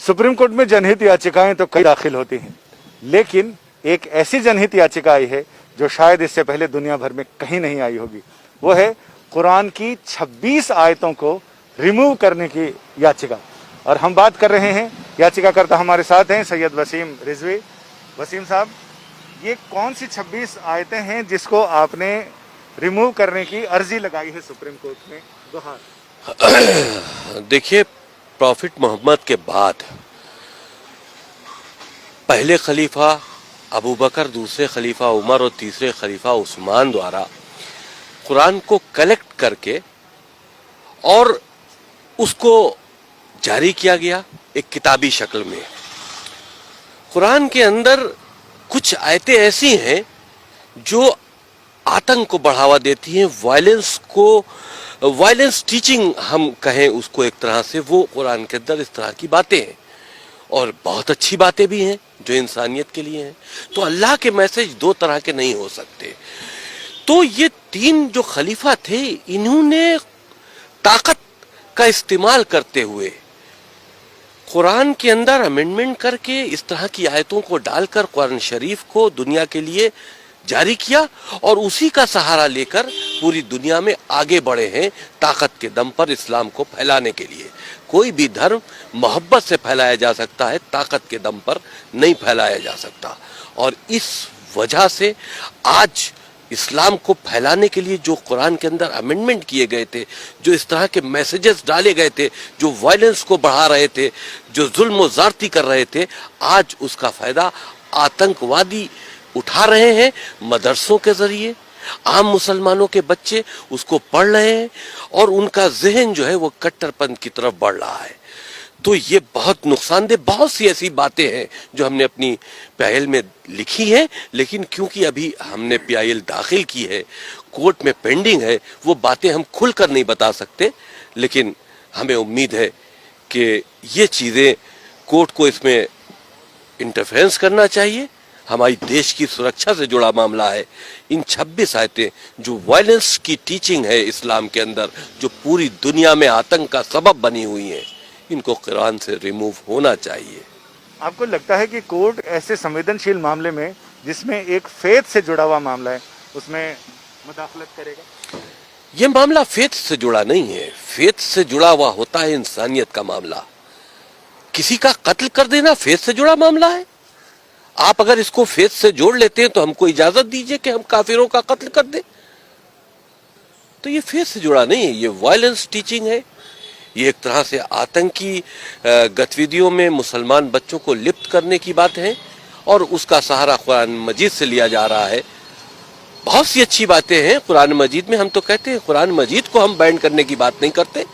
Supreme court में जनहित याचिकाएं तो कई दाखिल होती हैं, लेकिन एक ऐसी जनहित याचिका आई है जो शायद इससे पहले दुनिया भर में कहीं नहीं आई होगी। वो है कुरान की 26 आयतों को रिमूव करने की याचिका। और हम बात कर रहे हैं, याचिकाकर्ता हमारे साथ हैं सैयद वसीम रिजवी। वसीम साहब, ये कौन सी 26 आयतें हैं जिसको आपने रिमूव करने की अर्जी लगाई है सुप्रीम कोर्ट में? गुहार। देखिए, प्रॉफिट मोहम्मद के बाद पहले खलीफा अबू बकर, दूसरे खलीफा उमर और तीसरे खलीफा उस्मान द्वारा कुरान को कलेक्ट करके और उसको जारी किया गया एक किताबी शक्ल में। कुरान के अंदर कुछ आयतें ऐसी हैं जो आतंक को बढ़ावा देती हैं, वायलेंस टीचिंग हम कहें उसको एक तरह से, वो कुरान के अंदर इस तरह की बातें हैं और बहुत अच्छी बातें भी हैं जो इंसानियत के लिए हैं। तो अल्लाह के मैसेज दो तरह के नहीं हो सकते। तो ये तीन जो खलीफा थे, इन्होंने ताकत का इस्तेमाल करते हुए कुरान के अंदर अमेंडमेंट करके इस तरह की आयतों को डालकर कुरान शरीफ को दुनिया के लिए जारी किया और उसी का सहारा लेकर पूरी दुनिया में आगे बढ़े हैं ताकत के दम पर इस्लाम को फैलाने के लिए। कोई भी धर्म मोहब्बत से फैलाया जा सकता है, ताकत के दम पर नहीं फैलाया जा सकता। और इस वजह से आज इस्लाम को फैलाने के लिए जो कुरान के अंदर अमेंडमेंट किए गए थे, जो इस तरह के मैसेजेस डाले गए थे, जो वायलेंस को बढ़ा रहे थे, जो जुल्म और ज़्यादती कर रहे थे, आज उसका फायदा आतंकवादी उठा रहे हैं। मदरसों के जरिए आम मुसलमानों के बच्चे उसको पढ़ रहे हैं और उनका जहन जो है वो कट्टरपंथ की तरफ बढ़ रहा है। तो ये बहुत नुकसानदेह, बहुत सी ऐसी बातें हैं जो हमने अपनी PIL में लिखी है, लेकिन क्योंकि अभी हमने PIL दाखिल की है, कोर्ट में पेंडिंग है, वो बातें हम खुलकर नहीं बता सकते। लेकिन हमें उम्मीद है कि ये चीज़ें कोर्ट को इसमें इंटरफेरेंस करना चाहिए। हमारी देश की सुरक्षा से जुड़ा मामला है। इन 26 आयतें जो वायलेंस की टीचिंग है इस्लाम के अंदर, जो पूरी दुनिया में आतंक का सबब बनी हुई हैं, इनको कुरान से रिमूव होना चाहिए। आपको लगता है कि कोर्ट ऐसे संवेदनशील मामले में, जिसमें एक फेथ से जुड़ा हुआ मामला है, उसमें मुदाखलत करेगा? ये मामला फेथ से जुड़ा नहीं है। फेथ से जुड़ा हुआ होता है इंसानियत का मामला। किसी का कत्ल कर देना फेथ से जुड़ा मामला है। आप अगर इसको फेथ से जोड़ लेते हैं तो हमको इजाजत दीजिए कि हम काफिरों का कत्ल कर दें। तो ये फेथ से जुड़ा नहीं है, ये वायलेंस टीचिंग है। ये एक तरह से आतंकी गतिविधियों में मुसलमान बच्चों को लिप्त करने की बात है और उसका सहारा कुरान मजीद से लिया जा रहा है। बहुत सी अच्छी बातें हैं कुरान मजीद में। हम तो कहते हैं कुरान मजीद को हम बैन करने की बात नहीं करते।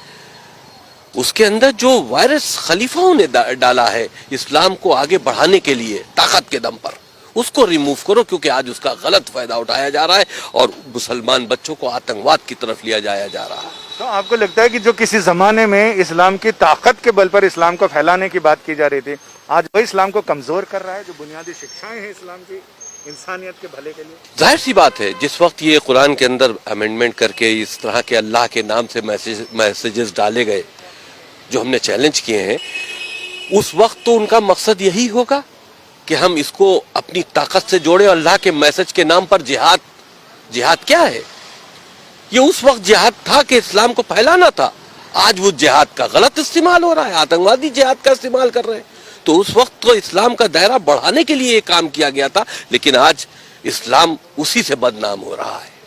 उसके अंदर जो वायरस खलीफाओं ने डाला है इस्लाम को आगे बढ़ाने के लिए ताकत के दम पर, उसको रिमूव करो, क्योंकि आज उसका गलत फायदा उठाया जा रहा है और मुसलमान बच्चों को आतंकवाद की तरफ लिया जाया जा रहा है। तो आपको लगता है कि जो किसी जमाने में इस्लाम की ताकत के बल पर इस्लाम को फैलाने की बात की जा रही थी, आज वही इस्लाम को कमजोर कर रहा है? जो बुनियादी शिक्षाएं हैं इस्लाम की इंसानियत के भले के लिए, जाहिर सी बात है, जिस वक्त ये कुरान के अंदर अमेंडमेंट करके इस तरह के अल्लाह के नाम से मैसेजेस डाले गए जो हमने चैलेंज किए हैं, उस वक्त तो उनका मकसद यही होगा कि हम इसको अपनी ताकत से जोड़े। अल्लाह के मैसेज के नाम पर जिहाद क्या है? ये उस वक्त जिहाद था कि इस्लाम को फैलाना था। आज वो जिहाद का गलत इस्तेमाल हो रहा है, आतंकवादी जिहाद का इस्तेमाल कर रहे हैं। तो उस वक्त तो इस्लाम का दायरा बढ़ाने के लिए ये काम किया गया था, लेकिन आज इस्लाम उसी से बदनाम हो रहा है।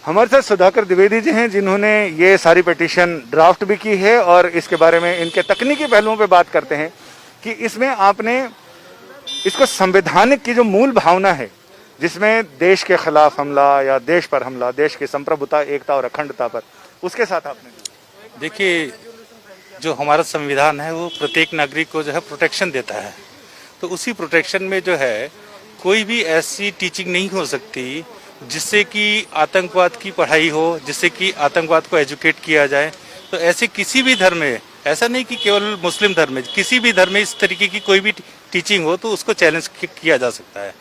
हमारे साथ सुधाकर द्विवेदी जी हैं, जिन्होंने ये सारी पिटीशन ड्राफ्ट भी की है और इसके बारे में इनके तकनीकी पहलुओं पे बात करते हैं कि इसमें आपने इसको संवैधानिक की जो मूल भावना है, जिसमें देश के खिलाफ हमला या देश पर हमला, देश की संप्रभुता, एकता और अखंडता पर, उसके साथ आपने देखिए, जो हमारा संविधान है वो प्रत्येक नागरिक को जो है प्रोटेक्शन देता है। तो उसी प्रोटेक्शन में जो है कोई भी ऐसी टीचिंग नहीं हो सकती जिससे कि आतंकवाद की पढ़ाई हो, जिससे कि आतंकवाद को एजुकेट किया जाए। तो ऐसे किसी भी धर्म में, ऐसा नहीं कि केवल मुस्लिम धर्म में, किसी भी धर्म में इस तरीके की कोई भी टीचिंग हो तो उसको चैलेंज किया जा सकता है।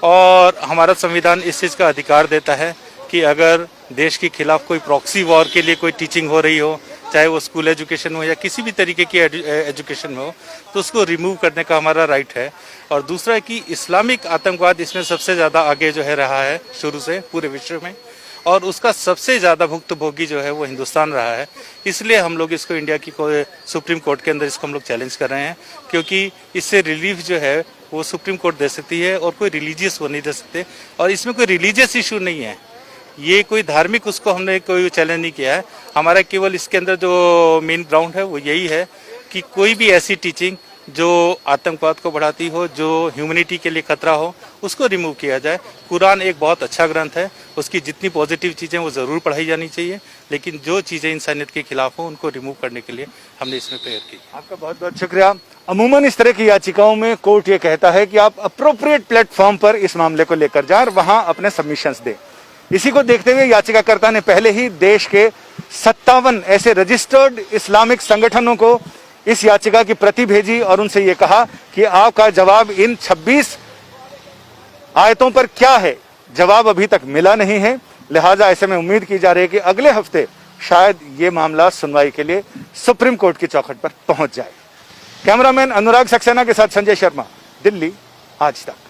और हमारा संविधान इस चीज़ का अधिकार देता है कि अगर देश के खिलाफ कोई प्रॉक्सी वॉर के लिए कोई टीचिंग हो रही हो चाहे वो स्कूल एजुकेशन हो या किसी भी तरीके की एजुकेशन में हो, तो उसको रिमूव करने का हमारा राइट है। और दूसरा है कि इस्लामिक आतंकवाद इसमें सबसे ज़्यादा आगे जो है रहा है शुरू से पूरे विश्व में, और उसका सबसे ज़्यादा भुक्तभोगी जो है वो हिंदुस्तान रहा है। इसलिए हम लोग इसको इंडिया की सुप्रीम कोर्ट के अंदर इसको हम लोग चैलेंज कर रहे हैं, क्योंकि इससे रिलीफ जो है वो सुप्रीम कोर्ट दे सकती है और कोई रिलीजियस वो नहीं दे सकते। और इसमें कोई रिलीजियस इशू नहीं है, ये कोई धार्मिक उसको हमने कोई चैलेंज नहीं किया है। हमारा केवल इसके अंदर जो मेन ग्राउंड है वो यही है कि कोई भी ऐसी टीचिंग जो आतंकवाद को बढ़ाती हो, जो ह्यूमैनिटी के लिए खतरा हो, उसको रिमूव किया जाए। कुरान एक बहुत अच्छा ग्रंथ है, उसकी जितनी पॉजिटिव चीज़ें वो ज़रूर पढ़ाई जानी चाहिए, लेकिन जो चीज़ें इंसानियत के खिलाफ हो उनको रिमूव करने के लिए हमने इसमें प्रेयर की। आपका बहुत बहुत शुक्रिया। अमूमन इस तरह की याचिकाओं में कोर्ट ये कहता है कि आप अप्रोप्रिएट प्लेटफॉर्म पर इस मामले को लेकर जाएं और वहां अपने सबमिशंस दें। इसी को देखते हुए याचिकाकर्ता ने पहले ही देश के 57 ऐसे रजिस्टर्ड इस्लामिक संगठनों को इस याचिका की प्रति भेजी और उनसे ये कहा कि आपका जवाब इन 26 आयतों पर क्या है, जवाब अभी तक मिला नहीं है। लिहाजा ऐसे में उम्मीद की जा रही है कि अगले हफ्ते शायद ये मामला सुनवाई के लिए सुप्रीम कोर्ट की चौखट पर पहुंच जाए। कैमरामैन अनुराग सक्सेना के साथ संजय शर्मा, दिल्ली, आज तक।